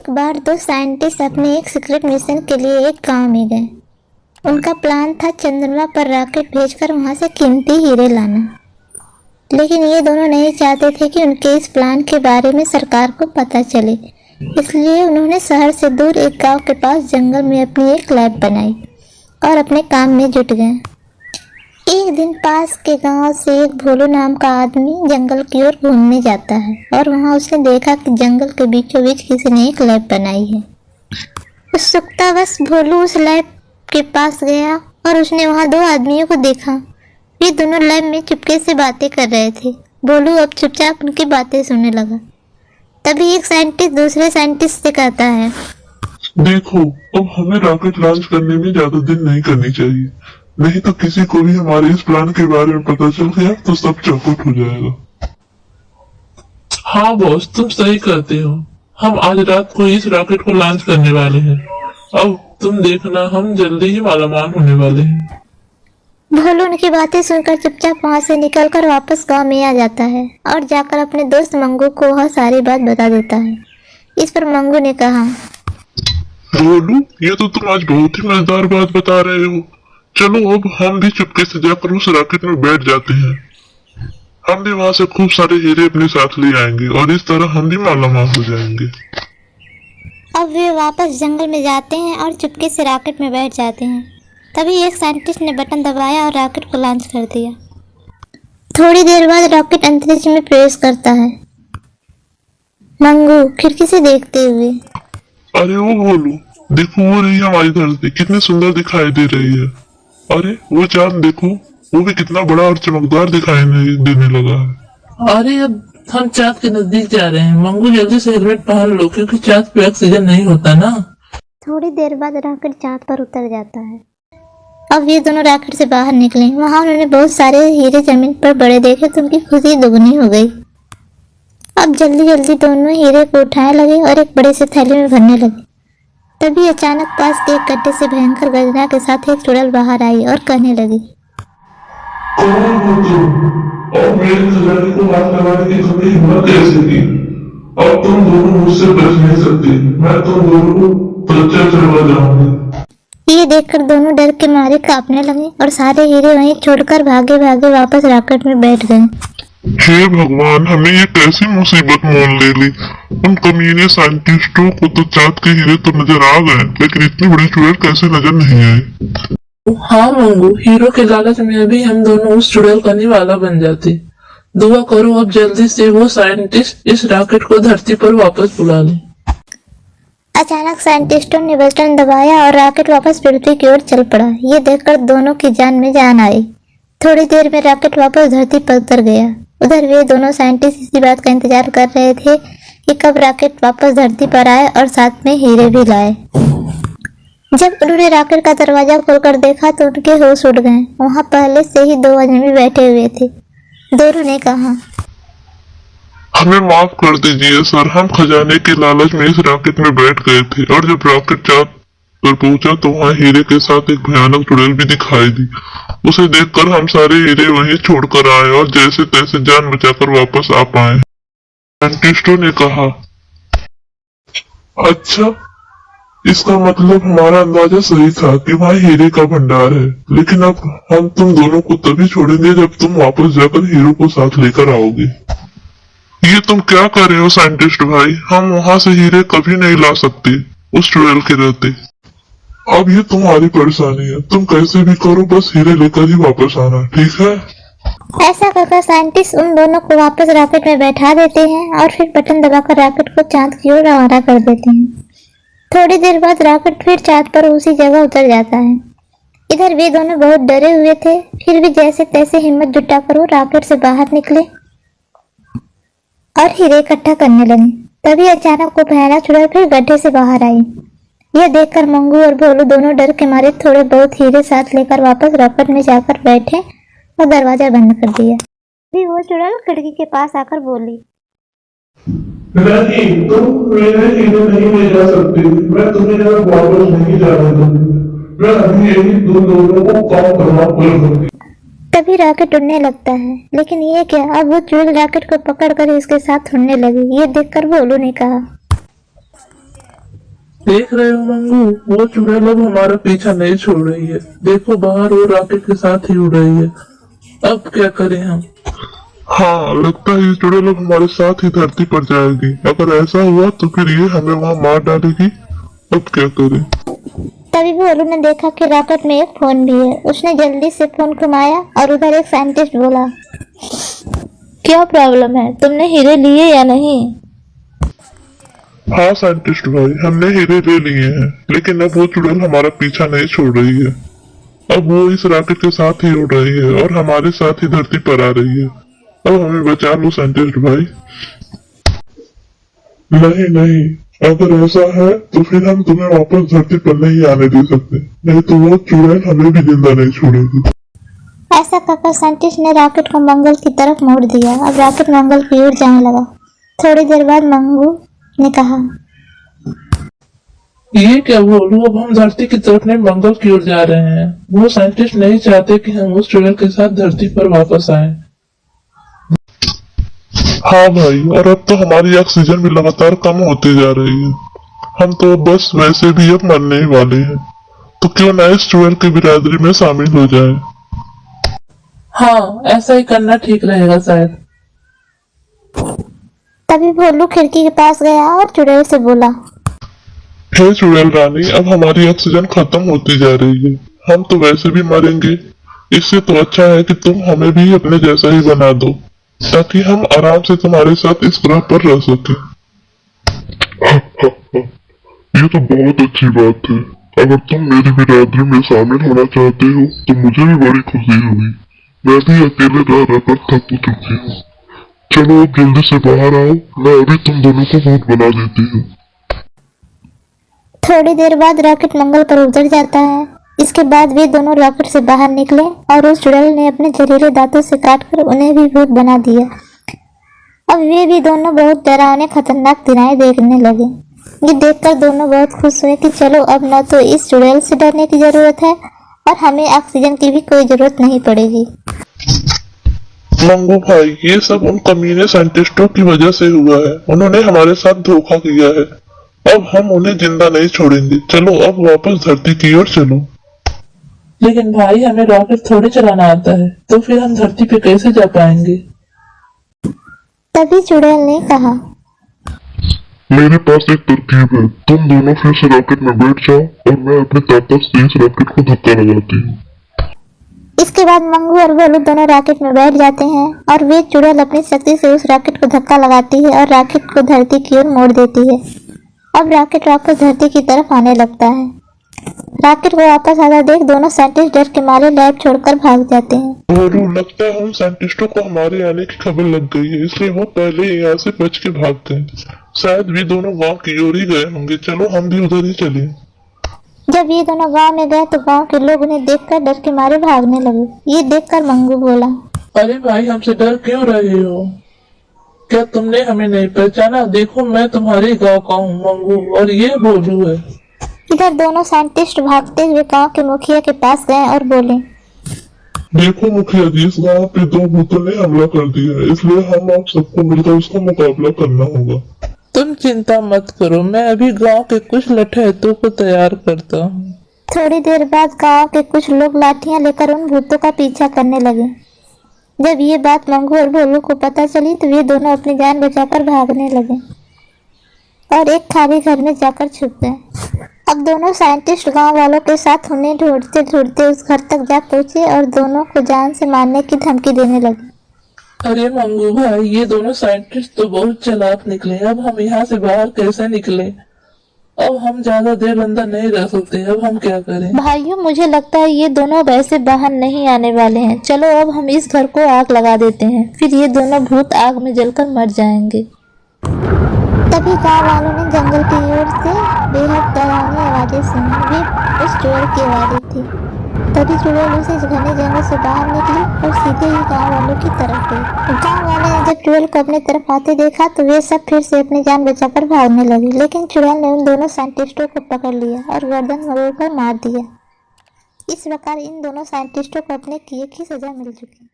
एक बार दो साइंटिस्ट अपने एक सीक्रेट मिशन के लिए एक गांव में गए। उनका प्लान था चंद्रमा पर रॉकेट भेजकर वहां से कीमती हीरे लाना, लेकिन ये दोनों नहीं चाहते थे कि उनके इस प्लान के बारे में सरकार को पता चले। इसलिए उन्होंने शहर से दूर एक गांव के पास जंगल में अपनी एक लैब बनाई और अपने काम में जुट गए। एक दिन पास के गांव से एक भोलू नाम का आदमी जंगल की ओर घूमने जाता है और वहां उसने देखा कि जंगल के बीचों बीच किसी ने एक लैब बनाई है। उत्सुकतावश भोलू उस लैब के पास गया और उसने वहां दो आदमियों को देखा। ये दोनों लैब में चुपके से बातें कर रहे थे। भोलू अब चुपचाप उनकी बातें सुनने लगा। तभी एक साइंटिस्ट दूसरे साइंटिस्ट से कहता है, देखो, अब हमें रॉकेट लॉन्च करने में ज्यादा दिन नहीं करनी चाहिए, नहीं तो किसी को भी हमारे इस प्लान के बारे में पता चल गया तो सब चौपट हो जाएगा। हाँ बॉस, तुम सही कहते हो। हम आज रात को इस रॉकेट को लॉन्च करने वाले हैं। अब तुम देखना, हम जल्दी ही मालामाल होने वाले हैं। भोलू उनकी बातें सुनकर चुपचाप वहां से निकलकर वापस गांव में आ जाता है और जाकर अपने दोस्त मंगू को वह सारी बात बता देता है। इस पर मंगू ने कहा, भोलू, ये तो तुम आज बहुत ही मजेदार बात बता रहे हो। चलो अब हम भी चुपके से जाकर उस रॉकेट में बैठ जाते हैं। हम भी वहां से खूब सारे हीरे अपने साथ ले आएंगे और इस तरह हम भी मालामाल हो जाएंगे। अब वे वापस जंगल में जाते हैं और चुपके से रॉकेट में बैठ जाते हैं। तभी एक साइंटिस्ट ने बटन दबाया और रॉकेट को लॉन्च कर दिया। थोड़ी देर बाद रॉकेट अंतरिक्ष में प्रवेश करता है। मंगू खिड़की से देखते हुए, अरे वो भोलू, देखो वो रही हमारी धरती, कितनी सुंदर दिखाई दे रही है। अरे वो चांद देखो, वो भी कितना बड़ा और चमकदार दिखाई देने लगा है। अरे अब हम चाँद के नजदीक जा रहे हैं। मंगू जल्दी से हेलमेट पहन लो, क्योंकि चाँद पे ऑक्सीजन नहीं होता ना। थोड़ी देर बाद रॉकेट चांद पर उतर जाता है। अब ये दोनों रॉकेट से बाहर निकले। वहां उन्होंने बहुत सारे हीरे जमीन पर बड़े देखे तो उनकी खुशी दुगनी हो गई। अब जल्दी जल्दी दोनों हीरे को उठाने लगे और एक बड़े से थैले में भरने लगे। तभी अचानक पास के एक गड्ढे से भयंकर गर्जना के साथ एक चुड़ैल बाहर आई और कहने लगी, कौन हो तुम और मेरे खजाने को हाथ लगाने की तुम्हें हिम्मत कैसे की? अब तुम दोनों मुझसे बच नहीं सकते। मैं तुम दोनों को पर्चा चढ़वा जाऊंगी। ये देखकर दोनों डर के मारे कांपने लगे और सारे हीरे वहीं छोड़कर भागे भागे वापस रॉकेट में बैठ गए। हे भगवान, हमें ये कैसी मुसीबत मोल ले ली। उन कमीने साइंटिस्टों को तो चाँद के हीरे तो नजर आ गए, लेकिन इतनी बड़ी चुड़ैल कैसे नजर नहीं आई। हाँ मंगू, हीरो के लालच में अभी हम दोनों उस चुड़ैल का निवाला बन जाते। दुआ करो अब जल्दी से वो साइंटिस्ट इस रॉकेट को धरती पर वापस बुला ले। अचानक साइंटिस्टों ने बटन दबाया और रॉकेट वापस पृथ्वी की ओर चल पड़ा। ये देखकर दोनों की जान में जान आई। थोड़ी देर में रॉकेट वापस धरती पर उतर गया। उधर वे दोनों साइंटिस्ट इसी बात का इंतजार कर रहे थे कि कब रॉकेट वापस धरती पर आए और साथ में हीरे भी लाए। जब उन्होंने रॉकेट का दरवाजा खोलकर देखा तो उनके होश उड़ गए। वहां पहले से ही दो आदमी बैठे हुए थे। दोनों ने कहा, हमें माफ कर दीजिए सर, हम खजाने के लालच में इस रॉकेट में बैठ गए थे और जब रॉकेट चाँद पर पहुंचा तो वहाँ हीरे के साथ एक भयानक चुड़ैल भी दिखाई दी। उसे देखकर हम सारे हीरे वहीं छोड़कर आए और जैसे तैसे जान बचाकर वापस आ पाए। साइंटिस्टों ने कहा, अच्छा, इसका मतलब हमारा अंदाजा सही था कि वहाँ हीरे का भंडार है, लेकिन अब हम तुम दोनों को तभी छोड़ेंगे जब तुम वापस जाकर हीरो को साथ लेकर आओगे। ये तुम क्या कर रहे हो साइंटिस्ट भाई? हम वहाँ से हीरे कभी नहीं ला सकते उस चुड़ैल के रहते। अब ये तुम्हारी परेशानी है, तुम कैसे भी करो बस हीरे लेकर ही वापस आना, ठीक है? ऐसा कहकर साइंटिस्ट उन दोनों को वापस रॉकेट में बैठा देते हैं और फिर बटन दबाकर रॉकेट को चांद की ओर रवाना कर देते हैं। थोड़ी देर बाद रॉकेट फिर चांद पर उसी जगह उतर जाता है। इधर वे दोनों बहुत डरे हुए थे, फिर भी जैसे तैसे हिम्मत जुटाकर वो रॉकेट से बाहर निकले और हीरे इकट्ठा करने लगे। तभी अचानक वो भयानक चुड़ैल फिर गड्ढे से बाहर आई। यह देखकर मंगू और भोलू दोनों डर के मारे थोड़े बहुत हीरे साथ लेकर वापस रॉकेट में जाकर बैठे और दरवाजा बंद कर दिया। फिर वो चुड़ैल खिड़की के पास आकर बोली, नहीं, तुम मेरे हीरे नहीं ले जा सकते। मैं तुम्हें वापस नहीं जाने दूंगी। मैं अभी यही तुम दोनों को काम करना पड़ेगा। तभी रॉकेट उड़ने लगता है, लेकिन ये क्या, अब वो चुड़ैल रॉकेट को पकड़कर इसके साथ उड़ने लगी। ये देखकर भोलू ने कहा, देख रहे हो मंगू, वो चुड़ैल अब हमारा पीछा नहीं छोड़ रही है। देखो बाहर वो रॉकेट के साथ ही उड़ रही है। अब क्या करें हम? हाँ, लगता है ये चुड़ैल अब हमारे साथ ही धरती पर जाएगी। अगर ऐसा हुआ तो फिर ये हमें वहाँ मार डालेगी। अब क्या करें? तभी भोलू ने देखा कि रॉकेट में एक फोन भी है। उसने जल्दी से फोन घुमाया और उधर एक साइंटिस्ट बोला, क्या प्रॉब्लम है, तुमने हीरे लिए या नहीं? हाँ साइंटिस्ट भाई, हमने हीरे ले लिए हैं, लेकिन अब वो चुड़ैल हमारा पीछा नहीं छोड़ रही है। अब वो इस रॉकेट के साथ ही उड़ रही है और हमारे साथ ही धरती पर आ रही है। अब हमें बचा लो साइंटिस्ट भाई। नहीं नहीं, अगर ऐसा है तो फिर हम तुम्हें वापस धरती पर नहीं आने दे सकते, नहीं तो वो चुड़ैल हमें भी जिंदा नहीं छोड़ेगी। ऐसा कहकर साइंटिस्ट ने रॉकेट को मंगल की तरफ मोड़ दिया। अब रॉकेट मंगल की ओर जाने लगा। थोड़ी देर बाद मंगू ने कहा, ये क्या बोलूं, अब हम धरती की तरफ नहीं मंगल की ओर जा रहे हैं। वो साइंटिस्ट नहीं चाहते कि हम उस चुड़ैल के साथ धरती पर वापस आए। हाँ भाई, और अब तो हमारी ऑक्सीजन भी लगातार कम होती जा रही है। हम तो बस वैसे भी अब मरने ही वाले हैं, तो क्यों ना इस चुड़ैल की बिरादरी में शामिल हो जाए। हाँ, ऐसा ही करना ठीक रहेगा शायद। तभी भोलू खिड़की के पास गया और चुड़ैल से बोला, हे चुड़ैल रानी, अब हमारी ऑक्सीजन खत्म होती जा रही है। हम तो वैसे भी मरेंगे। इससे तो अच्छा है कि तुम हमें भी अपने जैसा ही बना दो, ताकि हम आराम से तुम्हारे साथ इस ग्रह पर रह सके। ये तो बहुत अच्छी बात है। अगर तुम मेरी बिरादरी में शामिल होना चाहते हो तो मुझे भी बड़ी खुशी हुई। मैं भी अकेले रह रहकर थक चुकी हूँ। चलो अब जल्दी से बाहर आओ, मैं अभी तुम दोनों को भूत बना देती हूँ। थोड़ी देर बाद रॉकेट मंगल पर उतर जाता है। इसके बाद वे दोनों रॉकेट से बाहर निकले और उस चुड़ैल ने अपने जहरीले दांतों से काटकर उन्हें भी भूत बना दिया। अब वे भी दोनों बहुत डरावने खतरनाक दिनाएं देखने लगे। ये देखकर दोनों बहुत खुश हुए कि चलो अब न तो इस चुड़ैल से डरने की जरूरत है और हमें ऑक्सीजन की भी कोई जरूरत नहीं पड़ेगी। मंगू भाई, ये सब उन कमीने साइंटिस्टों की वजह से हुआ है। उन्होंने हमारे साथ धोखा किया है। अब हम उन्हें जिंदा नहीं छोड़ेंगे। चलो अब वापस धरती की ओर चलो। लेकिन भाई, हमें रॉकेट थोड़ी चलाना आता है, तो फिर हम धरती पे कैसे जा पाएंगे? तभी चुड़ैल ने कहा, मेरे पास एक तरकीब है। तुम दोनों फिर से रॉकेट में बैठ जाओ और मैं अपनी ताकत से इस रॉकेट को धक्का लगाती हूँ। इसके बाद मंगू और भोलू दोनों रॉकेट में बैठ जाते हैं और वे चुड़ैल अपनी शक्ति से उस रॉकेट को धक्का लगाती है और रॉकेट को धरती की ओर मोड़ देती है। अब रॉकेट वापस धरती की तरफ आने लगता है। रॉकेट को वापस आता देख दोनों साइंटिस्ट डर के मारे लैब छोड़कर भाग जाते हैं। भोलू, लगता है उन साइंटिस्टों को हमारे आने की खबर लग गई है, इसलिए वो पहले ही यहाँ से बच के भाग गए। शायद भी दोनों गांव की ओर ही गए होंगे। चलो हम भी उधर ही चले। जब ये दोनों गांव में गए तो गांव के लोग उन्हें देखकर डर के मारे भागने लगे। ये देखकर मंगू बोला, अरे भाई, हमसे डर क्यों रहे हो? क्या तुमने हमें नहीं पहचाना? देखो, मैं तुम्हारे गांव का हूँ मंगू, और ये भोलू है। इधर दोनों साइंटिस्ट भागते हुए गांव के मुखिया के पास गए और बोले, देखो मुखिया जी, इस गांव पे 2 भूतों ने हमला कर दिया है, इसलिए हम आप सबको मिलकर उसका मुकाबला करना होगा। तुम चिंता मत करो, मैं अभी गांव के कुछ लठैतों को तैयार करता हूँ। थोड़ी देर बाद गांव के कुछ लोग लाठियां लेकर उन भूतों का पीछा करने लगे। जब ये बात मंगू और भोलू को पता चली तो वे दोनों अपनी जान बचाकर भागने लगे और एक खाली घर में जाकर छुप गए। अब दोनों साइंटिस्ट गांव वालों के साथ उन्हें ढूंढते ढूंढते उस घर तक जा पहुंचे और दोनों को जान से मारने की धमकी देने लगे। अरे मंगू भाई, ये दोनों साइंटिस्ट तो बहुत चालाक निकले। अब हम यहाँ से बाहर कैसे निकले? अब हम ज्यादा देर अंदर नहीं रह सकते। अब हम क्या करें? भाइयों, मुझे लगता है ये दोनों अब ऐसे बाहर नहीं आने वाले हैं। चलो अब हम इस घर को आग लगा देते हैं, फिर ये दोनों भूत आग में जलकर मर जाएंगे। तभी गांव वालों ने जंगल की ओर से बेहद डरावनी आवाजें सुनी। वे उस चोर की आवाजें थी। तभी चुड़ैल उसे घने जंगल से बाहर निकली और सीधे ही गांव वालों की तरफ गई। गांव वालों ने जब चुड़ैल को अपनी तरफ आते देखा तो वे सब फिर से अपनी जान बचाकर भागने लगे, लेकिन चुड़ैल ने उन दोनों साइंटिस्टों को पकड़ लिया और गर्दन मरोड़कर मार दिया। इस प्रकार इन दोनों साइंटिस्टों को अपने किए की सजा मिल चुकी।